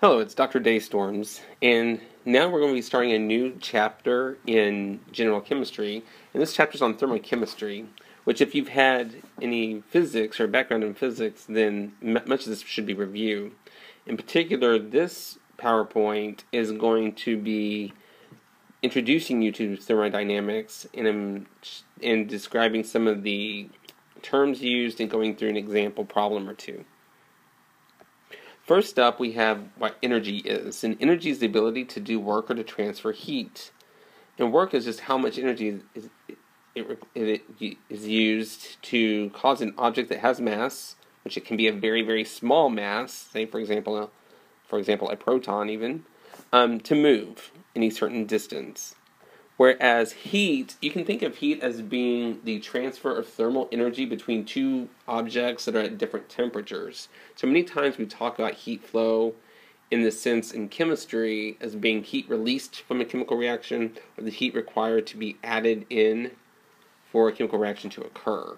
Hello, it's Dr. Daystorms, and now we're going to be starting a new chapter in general chemistry, and this chapter is on thermochemistry, which if you've had any physics or background in physics, then much of this should be reviewed. In particular, this PowerPoint is going to be introducing you to thermodynamics and describing some of the terms used and going through an example problem or two. First up, we have what energy is. And energy is the ability to do work or to transfer heat. And work is just how much energy is used to cause an object that has mass, which it can be a very, very small mass, say for example a proton even, to move any certain distance. Whereas heat, you can think of heat as being the transfer of thermal energy between two objects that are at different temperatures. So many times we talk about heat flow in the sense in chemistry as being heat released from a chemical reaction or the heat required to be added in for a chemical reaction to occur.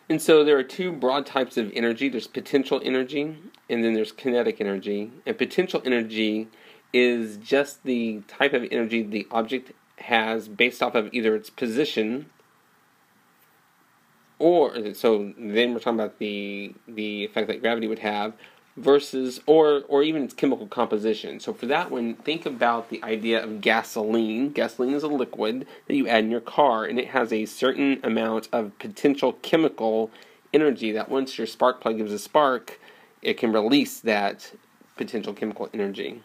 And so there are two broad types of energy. There's potential energy and then there's kinetic energy. And potential energy is just the type of energy the object has based off of either its position or, so then we're talking about the effect that gravity would have, versus, or even its chemical composition. So for that one, think about the idea of gasoline. Gasoline is a liquid that you add in your car, and it has a certain amount of potential chemical energy that once your spark plug gives a spark, it can release that potential chemical energy.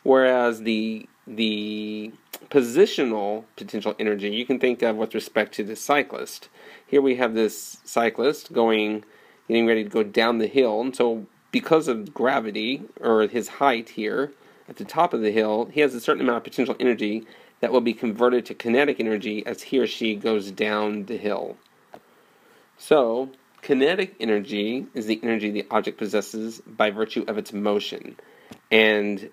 Whereas the positional potential energy you can think of with respect to the cyclist. Here we have this cyclist getting ready to go down the hill, and so because of gravity, or his height here, at the top of the hill, he has a certain amount of potential energy that will be converted to kinetic energy as he or she goes down the hill. So, kinetic energy is the energy the object possesses by virtue of its motion. And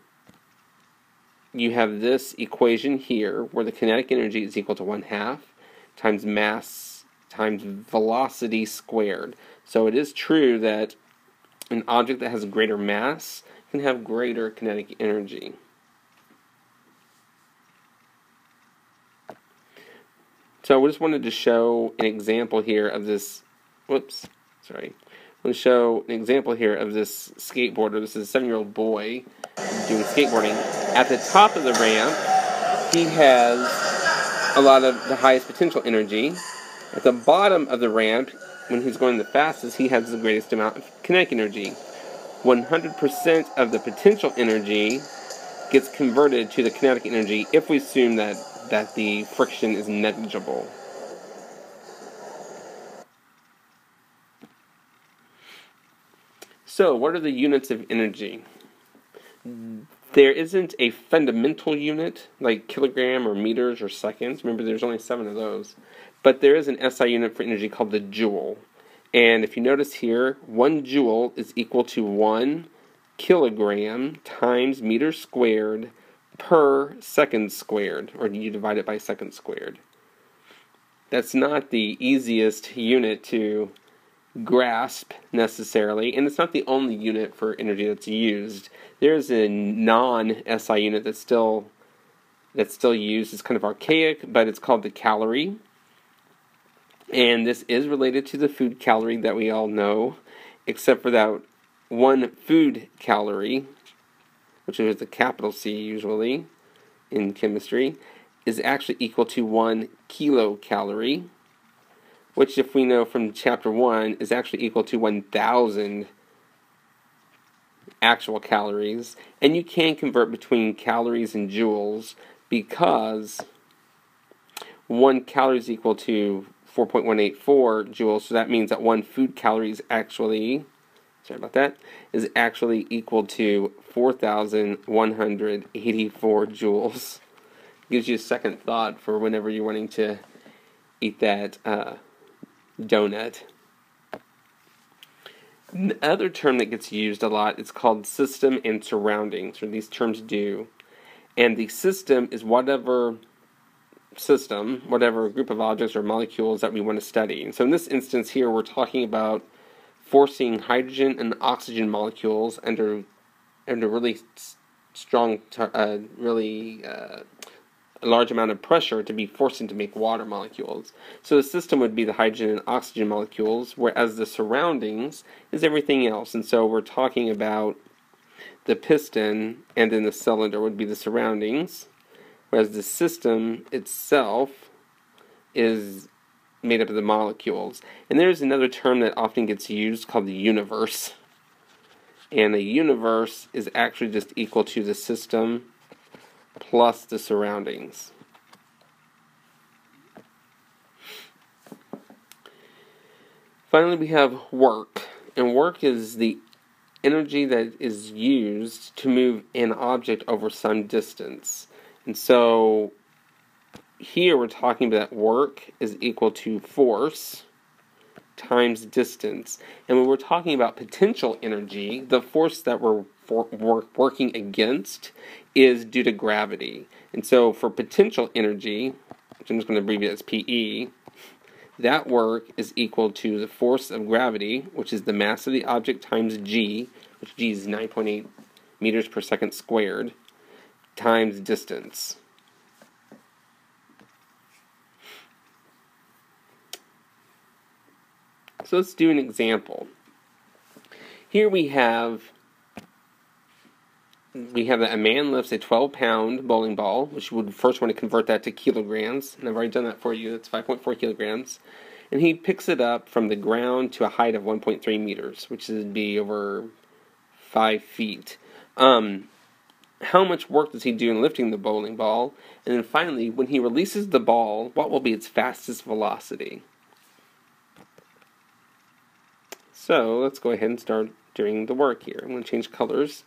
you have this equation here where the kinetic energy is equal to 1/2 times mass times velocity squared. So it is true that an object that has greater mass can have greater kinetic energy. So we just wanted to show an example here of this. I'm going to show an example here of this skateboarder. This is a 7-year-old boy doing skateboarding. At the top of the ramp, he has a lot of the highest potential energy. At the bottom of the ramp, when he's going the fastest, he has the greatest amount of kinetic energy. 100% of the potential energy gets converted to the kinetic energy if we assume that the friction is negligible. So, what are the units of energy? There isn't a fundamental unit like kilogram or meters or seconds. Remember, there's only 7 of those. But there is an SI unit for energy called the joule. And if you notice here, 1 joule is equal to 1 kilogram times meter squared per second squared, or you divide it by second squared. That's not the easiest unit to grasp necessarily, and it's not the only unit for energy that's used. There's a non-SI unit that's still used. It's kind of archaic, but it's called the calorie. And this is related to the food calorie that we all know, except for that 1 food calorie, which is a capital C usually in chemistry, is actually equal to 1 kilocalorie, which, if we know from chapter 1, is actually equal to 1,000 actual calories. And you can convert between calories and joules because 1 calorie is equal to 4.184 joules, so that means that 1 food calorie is actually, is actually equal to 4,184 joules. Gives you a second thought for whenever you're wanting to eat that donut. Another term that gets used a lot is called system and surroundings, or these terms do. And the system is whatever group of objects or molecules that we want to study. And so in this instance here, we're talking about forcing hydrogen and oxygen molecules under really strong, really a large amount of pressure to be forced to make water molecules. So the system would be the hydrogen and oxygen molecules, whereas the surroundings is everything else. And so we're talking about the piston, and then the cylinder would be the surroundings, whereas the system itself is made up of the molecules. And there's another term that often gets used called the universe. And the universe is actually just equal to the system plus the surroundings. Finally, we have work. And work is the energy that is used to move an object over some distance. And so here we're talking about work is equal to force times distance. And when we're talking about potential energy, the force that we're working against is due to gravity. And so for potential energy, which I'm just going to abbreviate as PE, that work is equal to the force of gravity, which is the mass of the object times g, which g is 9.8 meters per second squared, times distance. So let's do an example. Here we have that a man lifts a 12-pound bowling ball, which you would first want to convert that to kilograms, and I've already done that for you. That's 5.4 kilograms. And he picks it up from the ground to a height of 1.3 meters, which would be over 5 feet. How much work does he do in lifting the bowling ball? And then finally, when he releases the ball, what will be its fastest velocity? So let's go ahead and start doing the work here. I'm going to change colors.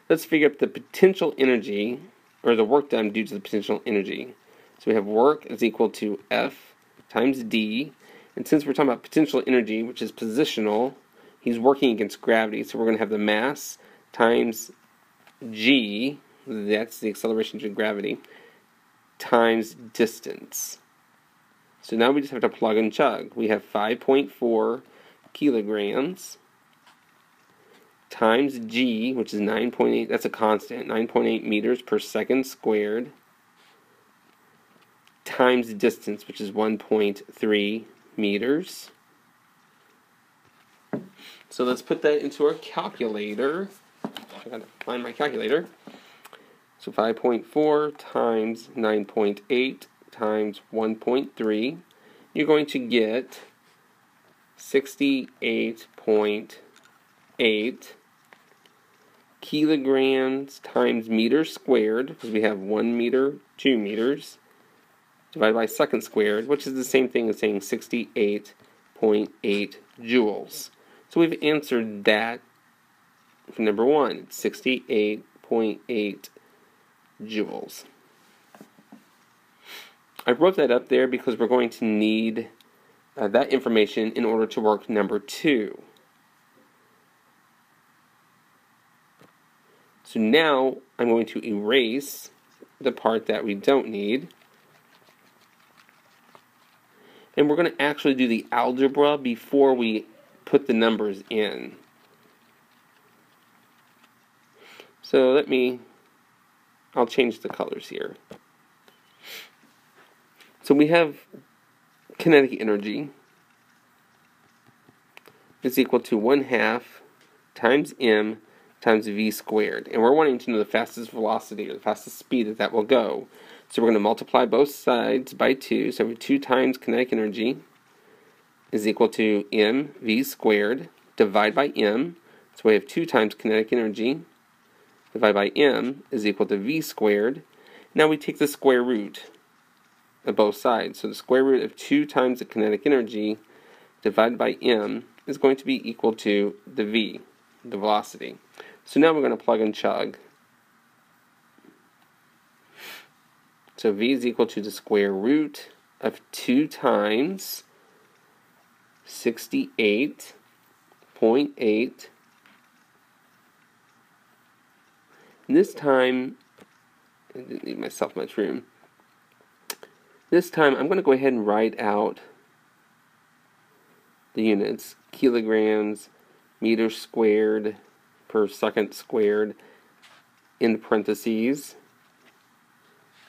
Let's figure out the potential energy, or the work done due to the potential energy. So we have work is equal to F times D. And since we're talking about potential energy, which is positional, he's working against gravity. So we're going to have the mass times G, that's the acceleration due to gravity, times distance. So now we just have to plug and chug. We have 5.4 kilograms times g, which is 9.8, that's a constant, 9.8 meters per second squared, times distance, which is 1.3 meters. So let's put that into our calculator. I gotta find my calculator. So 5.4 times 9.8 times 1.3, you're going to get 68.8 kilograms times meters squared, because we have 1 meter, 2 meters, divided by second squared, which is the same thing as saying 68.8 joules. So we've answered that for number 1. It's 68.8 joules. I wrote that up there because we're going to need that information in order to work number 2. So now I'm going to erase the part that we don't need. And we're going to actually do the algebra before we put the numbers in. So I'll change the colors here. So we have kinetic energy is equal to 1/2 times m times v squared. And we're wanting to know the fastest velocity, or the fastest speed that will go. So we're going to multiply both sides by 2. So we have 2 times kinetic energy is equal to mv squared, divide by m. So we have 2 times kinetic energy, divided by m, is equal to v squared. Now we take the square root of both sides. So the square root of 2 times the kinetic energy divided by m is going to be equal to the v, the velocity. So now we're going to plug and chug. So v is equal to the square root of 2 times 68.8. And this time, I didn't leave myself much room. This time I'm going to go ahead and write out the units. kilograms, meters squared per second squared, in parentheses.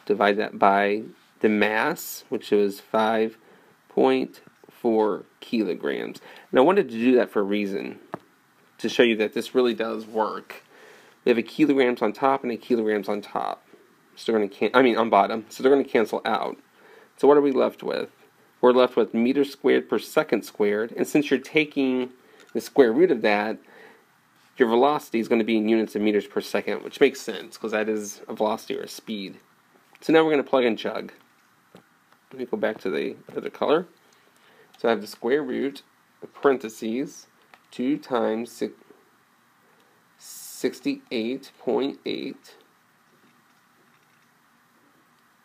Divide that by the mass, which was 5.4 kilograms. And I wanted to do that for a reason, to show you that this really does work. We have a kilograms on top and a kilograms on top. So they're going to on bottom. So they're going to cancel out. So what are we left with? We're left with meters squared per second squared. And since you're taking the square root of that, your velocity is going to be in units of meters per second, which makes sense because that is a velocity or a speed. So now we're going to plug and chug. Let me go back to the other color. So I have the square root of parentheses 2 times 68.8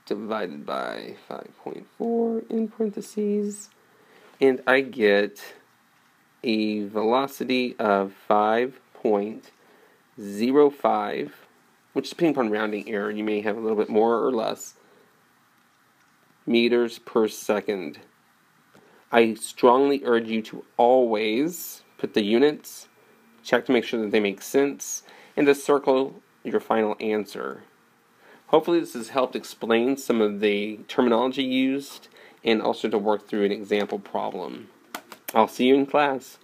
divided by 5.4 in parentheses, and I get a velocity of 5.05, which depending upon rounding error, you may have a little bit more or less, meters per second. I strongly urge you to always put the units, check to make sure that they make sense, and to circle your final answer. Hopefully this has helped explain some of the terminology used and also to work through an example problem. I'll see you in class.